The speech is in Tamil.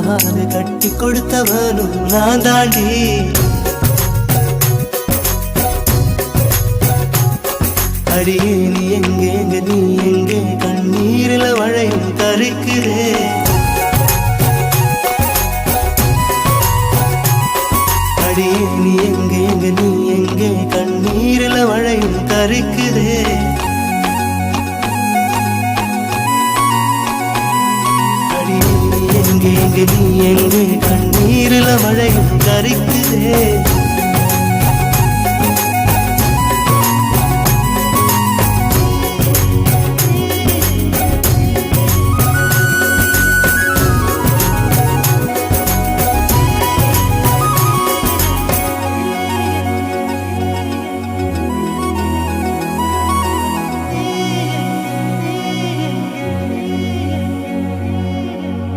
தாலி கட்டி கொடுத்தவனும் நான் தாண்டி. அடியே நீ எங்கே நீ எங்கே கண்ணீரில வளையும் கருக்குதே. அடியே நீ எங்கே நீ எங்கே கண்ணீரில வளையும் கருக்குதே. அடியே நீ எங்கே நீ எங்கே கண்ணீரில வளையும் கருக்குதே.